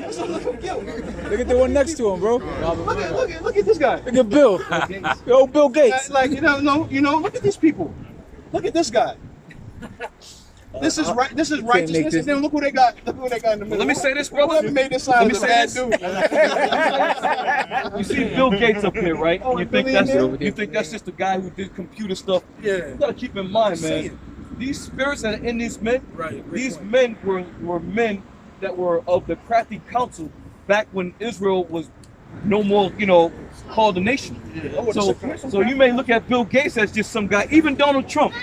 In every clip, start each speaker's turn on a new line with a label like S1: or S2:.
S1: Look at the one next to him, bro.
S2: Look at this guy.
S1: Look at Bill. Yo, Bill Gates.
S2: Like look at these people. Look at this guy. This is right. This is righteousness. And then look who they got. Look who they got in the middle.
S3: Let me say this, brother.
S2: Whoever made this sign is a bad dude.
S3: You see Bill Gates up here, right? You think that's just the guy who did computer stuff?
S2: Yeah.
S3: You gotta keep in mind, man. These spirits that are in these men, these men were men that were of the crafty council back when Israel was no more, called a nation. Yeah. So you may look at Bill Gates as just some guy. Even Donald Trump.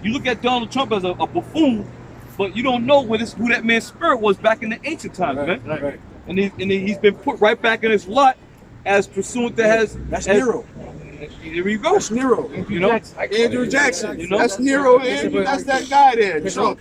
S3: You look at Donald Trump as a buffoon, but you don't know who that man's spirit was back in the ancient times, man. Right. And he's been put right back in his lot as pursuant to
S2: That's Nero.
S3: Here you go.
S2: That's Nero. Andrew Jackson. That's Nero. That's that guy there. Trump.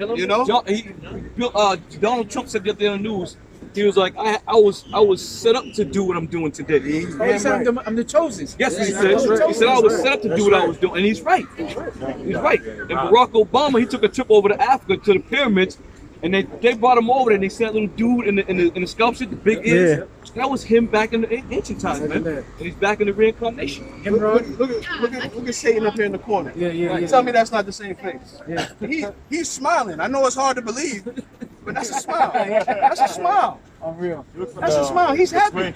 S3: Donald Trump said the other day on the news. He was like, I was set up to do what I'm doing today.
S1: He said, I'm the chosen.
S3: Yes, he said. He said I was set up to do what I was doing, and he's right. He's right. And Barack Obama, he took a trip over to Africa to the pyramids, and they brought him over there, and they sent that little dude in the sculpture, the big ears. Yeah. That was him back in the ancient times, man. And he's back in the reincarnation.
S2: Look at Satan up here in the corner. Yeah. Tell me that's not the same face. Yeah. He's smiling. I know it's hard to believe, but that's a smile. That's a smile.
S1: Unreal.
S2: That's a smile. He's happy.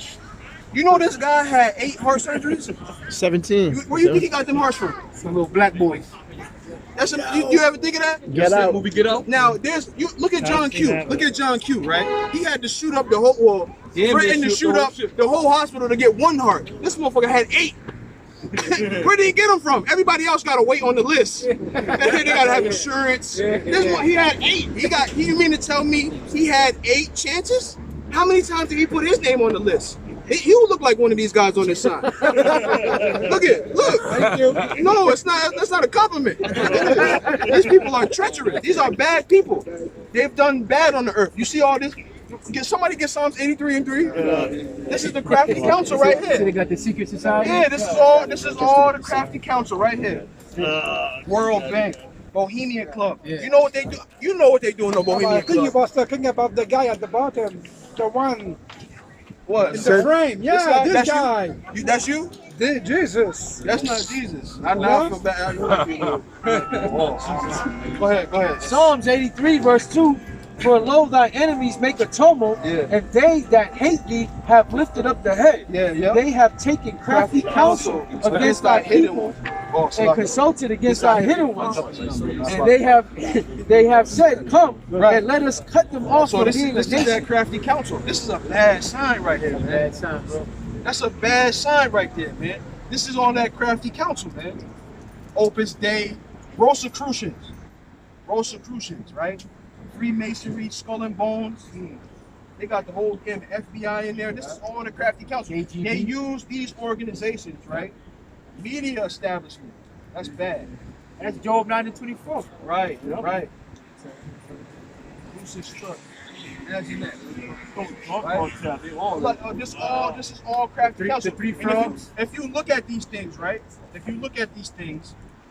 S2: You know this guy had 8 heart surgeries?
S1: 17.
S2: Where do you think he got them hearts from? Some little black boys. You ever think of that?
S1: Get Out.
S3: Movie Get Out.
S2: Now look at John Q. Look at John Q. Right? He had to shoot up the whole threatened to shoot up the whole hospital to get 1 heart. This motherfucker had 8. Where did he get them from? Everybody else got to wait on the list. They got to have insurance. This one, he had 8. You mean to tell me he had 8 chances? How many times did he put his name on the list? He would look like one of these guys on this sign. Look. No, it's not. That's not a compliment. These people are treacherous. These are bad people. They've done bad on the earth. You see all this? Somebody get Psalms 83 and 3. This is the crafty council right here.
S1: So they got the secret society.
S2: Yeah, this is all the crafty council right here. World Bank, Bohemian Club. Yeah. You know what they do? You know what they do in the Bohemian Club.
S4: You was talking about the guy at the bottom, the one.
S2: What?
S4: In the frame. Yeah, this guy.
S2: That's you?
S4: Jesus.
S2: That's not Jesus. I feel bad. Go ahead.
S5: Psalms 83 verse 2. For lo, thy enemies make a tumult, and they that hate thee have lifted up the head. They have taken crafty counsel against thy people, and consulted against thy hidden ones. And they have said, come, and let us cut them off from being a nation.
S2: This is that crafty counsel. This is a bad sign right here, man.
S1: Bad sign, bro.
S2: That's a bad sign right there, man. This is all that crafty counsel, man. Opus Dei, Rosicrucians, right? Freemasonry, Skull and Bones. They got the whole FBI in there. This is all the crafty council. They use these organizations, right? Media establishment. That's bad.
S5: That's Job 9:24.
S2: Right. Who's this truck? Imagine that. Right? This is all crafty council. If you look at these things, right?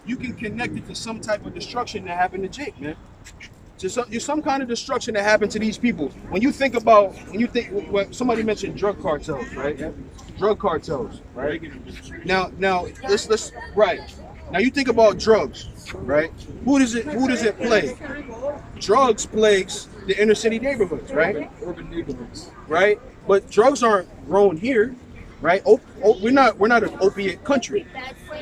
S2: You can connect it to some type of destruction that happened to Jake, man. There's some kind of destruction that happened to these people. When somebody mentioned drug cartels, right? Drug cartels, right? Now let's right. Now you think about drugs, right? Who does it plague? Drugs plagues the inner city neighborhoods, right? Urban neighborhoods, right? But drugs aren't grown here, right? We're not an opiate country.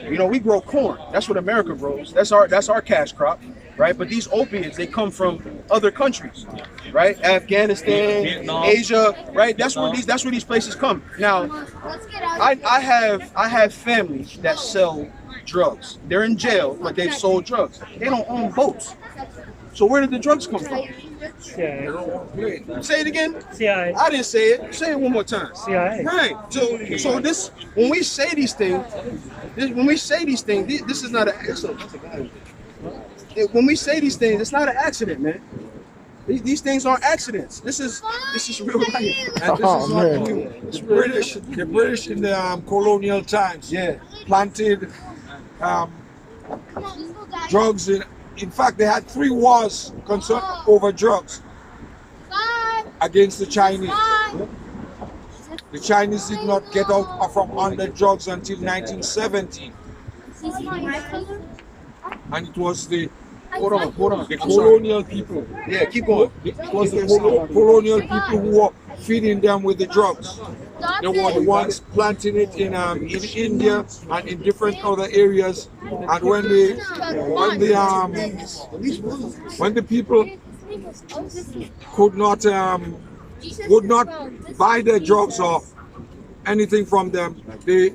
S2: We grow corn. That's what America grows. That's our cash crop. Right, but these opiates, they come from other countries, right? Afghanistan, Vietnam, Asia, right? That's where these places come. Now, I have family that sell drugs. They're in jail, but they've sold drugs. They don't own boats. So where did the drugs come from?
S5: CIA.
S2: Say it again.
S5: CIA.
S2: I didn't say it. Say it one more time.
S5: CIA.
S2: Right. So this, when we say these things, this is not an. When we say these things, it's not an accident, man. These things aren't accidents. This is real life.
S4: And this is the British in the colonial times.
S2: Yeah.
S4: Planted drugs. In fact, they had 3 wars over drugs. against the Chinese. The Chinese did not get out from under drugs until 1970, and it was the colonial people.
S2: Yeah, keep going.
S4: It was the colonial people who were feeding them with the drugs. They were the ones planting it in India and in different other areas. And when the people could not would not buy their drugs or anything from them, they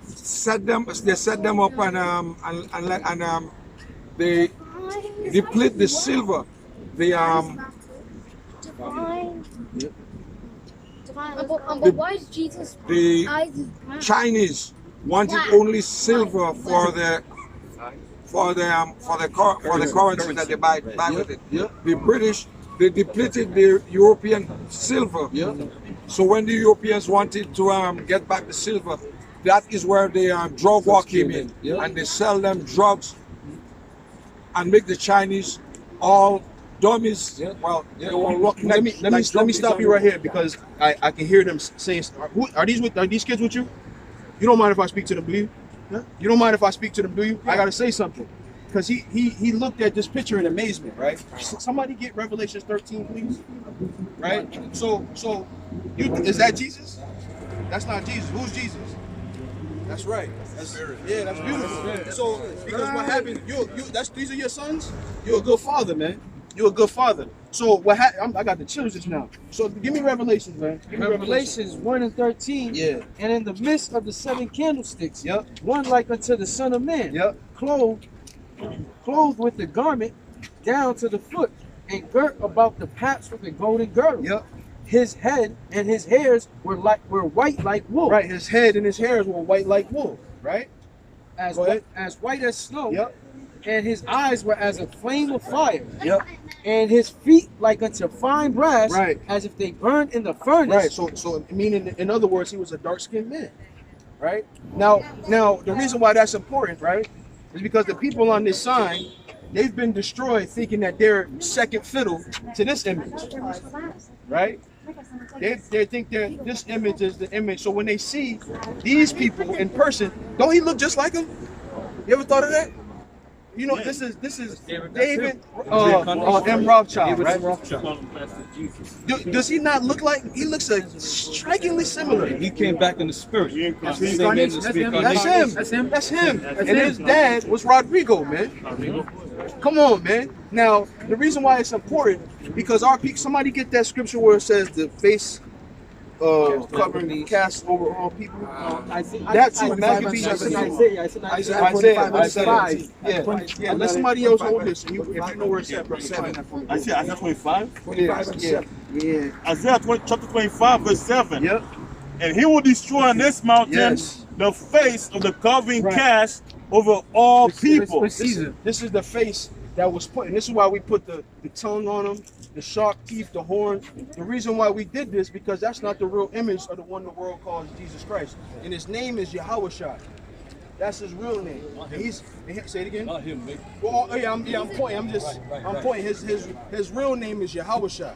S4: set them up and they deplete the silver. The
S6: why is Jesus
S4: the Chinese wanted only silver for the currency that they buy with it. The British, they depleted the European silver. So when the Europeans wanted to get back the silver, that is where the drug war came in, and they sell them drugs and make the Chinese all dummies. Well, they were
S2: Let me stop you right here because I can hear them saying, are these kids with you? You don't mind if I speak to them, do you? You don't mind if I speak to them, do you? I gotta say something. Because he looked at this picture in amazement, right? Somebody get Revelation 13, please. Right? So is that Jesus? That's not Jesus. Who's Jesus? That's right. That's beautiful. So because what happened, these are your sons? You're a good father, man. You're a good father. So what happened? I got the chills just now. So give me Revelations, man. Give me
S5: Revelations 1 and 13.
S2: Yeah.
S5: And in the midst of the 7 candlesticks, one like unto the Son of Man, clothed with the garment down to the foot, and girt about the paps with a golden girdle. His head and his hairs were white like wool.
S2: Right. His head and his hairs were white like wool. Right.
S5: As white as snow. And his eyes were as a flame of fire. And his feet like unto fine brass, as if they burned in the furnace.
S2: Right. So meaning, in other words, he was a dark-skinned man. Right. Now the reason why that's important, right, is because the people on this sign, they've been destroyed thinking that they're second fiddle to this image. Right. They think that this image is the image. So when they see these people in person, don't he look just like him? You ever thought of that? You know, this is David M. Rothschild, right? Does he not look like? He looks strikingly similar.
S3: He came back in the spirit.
S2: That's him. And his dad was Rodrigo, man. Come on, man. Now, the reason why it's important, because somebody get that scripture where it says the face covering cast over all people. That's what Maccabees is. Isaiah. Yeah. Let somebody else hold this. If you know where it's at, bro.
S7: Isaiah 25?
S2: Yeah.
S7: Isaiah chapter 25, verse 7. Yep. And he will destroy on this mountain the face of the covering cast over all people.
S2: This is the face that was put, and this is why we put the tongue on him, the sharp teeth, the horn. The reason why we did this, because that's not the real image of the one the world calls Jesus Christ. And his name is Yahawashi. That's his real name. Say it again.
S3: Not him, mate.
S2: Well, I'm pointing. I'm pointing. His real name is Yahawashi.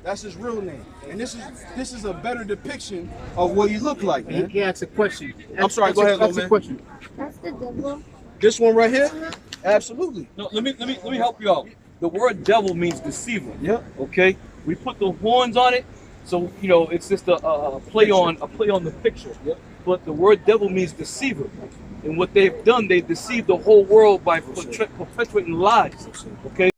S2: That's his real name. And this is a better depiction of what he looked like, man.
S1: He asked a question.
S2: I'm sorry, go ahead,
S1: That's a question.
S6: That's the devil.
S2: This one right here? Absolutely.
S3: No, let me help you out. The word devil means deceiver.
S2: Yep.
S3: Okay. We put the horns on it, so you know it's just a play on the picture. Yep. But the word devil means deceiver, and what they've done, they've deceived the whole world by perpetuating lies. Okay.